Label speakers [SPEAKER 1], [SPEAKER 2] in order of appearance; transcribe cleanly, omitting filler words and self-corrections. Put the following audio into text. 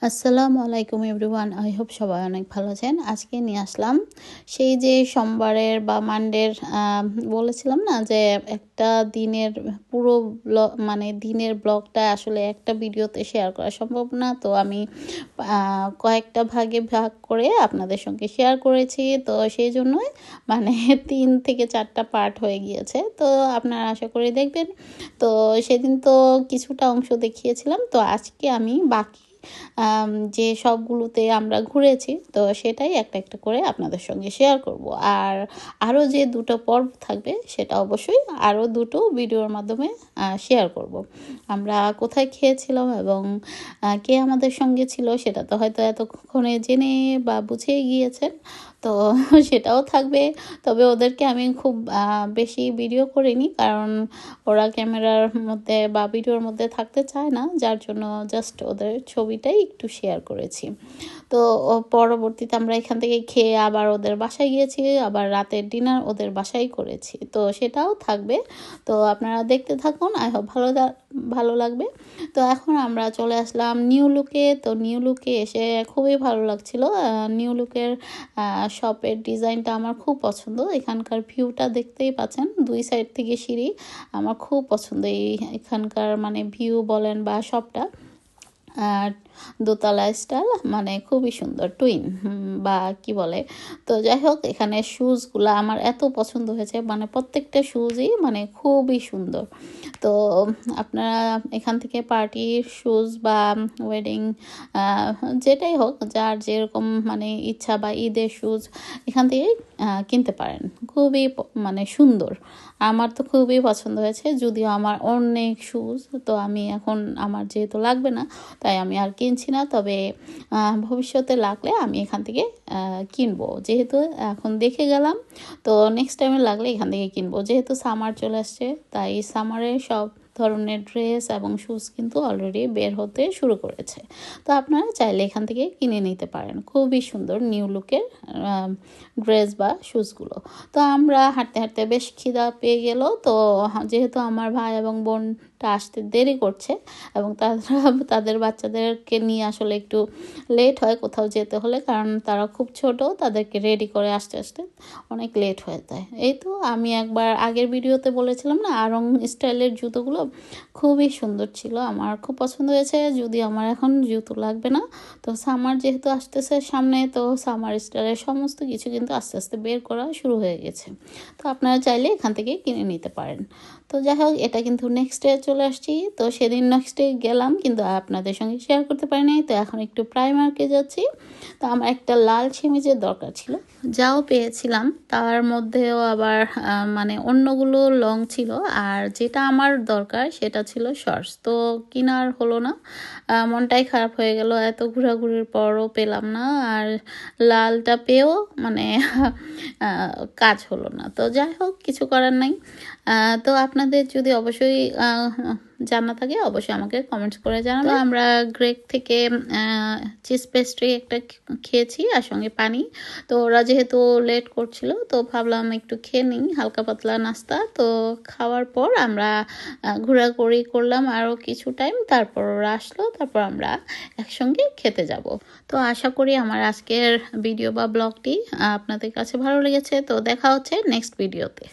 [SPEAKER 1] আসসালামু আলাইকুম everyone, I hope সবাই অনেক ভালো আছেন। আজকে নিয়ে আসলাম সেই যে সোমবারের বা মানডের বলেছিলাম না যে একটা দিনের পুরো মানে দিনের ব্লগটা আসলে একটা ভিডিওতে শেয়ার করা সম্ভব না, তো আমি কয়েকটা ভাগে ভাগ করে আপনাদের সঙ্গে শেয়ার করেছি। তো সেই জন্যই মানে 3 থেকে 4টা পার্ট হয়ে গিয়েছে, তো আপনারা আশা করি দেখবেন। তো সেদিন তো কিছুটা অংশ দেখিয়েছিলাম, তো আজকে আমি বাকি যে সবগুলোতে আমরা ঘুরেছি তো সেটাই একটা একটা করে আপনাদের সঙ্গে শেয়ার করব। আর আরও যে দুটো পর্ব থাকবে সেটা অবশ্যই আরও দুটো ভিডিওর মাধ্যমে শেয়ার করব। আমরা কোথায় খেয়েছিলাম এবং কে আমাদের সঙ্গে ছিল সেটা তো হয়তো এতক্ষণে জেনে বা বুঝেই গিয়েছেন, তো সেটাও থাকবে। তবে ওদেরকে আমি খুব বেশি ভিডিও করিনি, কারণ ওরা ক্যামেরার মধ্যে বা ভিডিওর মধ্যে থাকতে চায় না, যার জন্য জাস্ট ওদের ছবিটাই একটু শেয়ার করেছি। তো পরবর্তীতে আমরা এখান থেকে খেয়ে আবার ওদের বাসায় গিয়েছি, আবার রাতের ডিনার ওদের বাসায় করেছি, তো সেটাও থাকবে। তো আপনারা দেখতে থাকুন, আই হোপ ভালো লাগবে। তো এখন আমরা চলে আসলাম নিউ লুকে। তো নিউ লুকে এসে খুবই ভালো লাগছিল। নিউ লুকের শপের ডিজাইনটা আমার খুব পছন্দ। এখানকার ভিউটা দেখতেই পাচ্ছেন, 2 সাইড থেকে সিঁড়ি। আমার খুব পছন্দ এখানকার মানে ভিউ বলেন বা শপটা। আর দোতলা স্টাইল, মানে খুবই সুন্দর, টুইন বা কি বলে। তো যাই হোক, এখানে শুজগুলো আমার এত পছন্দ হয়েছে, মানে প্রত্যেকটা শুজই মানে খুবই সুন্দর। তো আপনারা এখান থেকে পার্টির শুজ বা ওয়েডিং যেটাই হোক, যার যেরকম মানে ইচ্ছা, বা ঈদের শুজ এখান থেকেই কিনতে পারেন। খুবই মানে সুন্দর, আমার তো খুবই পছন্দ হয়েছে। যদিও আমার অনেক শুজ, তো আমি এখন আমার যেহেতু লাগবে না তাই আমি আর কিনছি না, তবে ভবিষ্যতে লাগলে আমি এখান থেকে কিনবো। যেহেতু এখন দেখে গেলাম, তো নেক্সট টাইমে লাগলে এখান থেকে কিনবো। যেহেতু সামার চলে আসছে, তাই সামারে সব ধরনের ড্রেস এবং শুজ কিন্তু অলরেডি বের হতে শুরু করেছে। তো আপনারা চাইলে এখান থেকে কিনে নিতে পারেন। খুবই সুন্দর নিউ লুকের ড্রেস বা শুজগুলো। তো আমরা হাঁটতে হাঁটতে বেশ খিদা পেয়ে গেল। তো যেহেতু আমার ভাই এবং বোনটা আসতে দেরি করছে এবং তাদের বাচ্চাদেরকে নিয়ে আসলে একটু লেট হয় কোথাও যেতে হলে, কারণ তারা খুব ছোট, তাদেরকে রেডি করে আসতে আসতে অনেক লেট হয়ে যায়। এই তো আমি একবার আগের ভিডিওতে বলেছিলাম না, আড়ং স্টাইলের জুতোগুলো খুবই সুন্দর ছিল, আমার খুব পছন্দ হয়েছে। যদি আমার এখন জুতো লাগবে না, তো সামার যেহেতু আসতেছে সামনে, তো সামার স্টাইলের সমস্ত কিছু কিন্তু আস্তে আস্তে বের করা শুরু হয়ে গেছে। তো আপনারা চাইলে এখান থেকে কিনে নিতে পারেন। তো যাই হোক, এটা কিন্তু নেক্সট ডে চলে আসছি। তো সেদিন নেক্সট ডে গেলাম, কিন্তু আপনাদের সঙ্গে শেয়ার করতে পারি নাই। তো এখন একটু প্রাইমার্কে যাচ্ছি। তো আমার একটা লাল সেমিজের দরকার ছিল, যাও পেয়েছিলাম, তার মধ্যেও আবার মানে অন্যগুলো লং ছিল, আর যেটা আমার দরকার সেটা ছিল শর্টস। তো কেনার হলো না, মনটাই খারাপ হয়ে গেল, এত ঘোরাঘুরির পরও পেলাম না। আর লালটা পেয়েও মানে কাজ হলো না। তো যাই হোক, কিছু করার নাই। তো আপনাদের যদি অবশ্যই জানা থাকে অবশ্যই আমাকে কমেন্টস করে জানাবেন। তো আমরা গ্রেক থেকে চিজ পেস্ট্রি একটা খেয়েছি, আর সঙ্গে পানি। তো ওরা যেহেতু লেট করছিল, তো ভাবলাম একটু খেয়ে নিই, হালকা পাতলা নাস্তা। তো খাওয়ার পর আমরা ঘোরাঘুরি করলাম আরও কিছু টাইম, তারপর ওরা আসলো, তারপর আমরা একসঙ্গে খেতে যাব। তো আশা করি আমার আজকের ভিডিও বা ব্লগটি আপনাদের কাছে ভালো লেগেছে। তো দেখা হচ্ছে নেক্সট ভিডিওতে।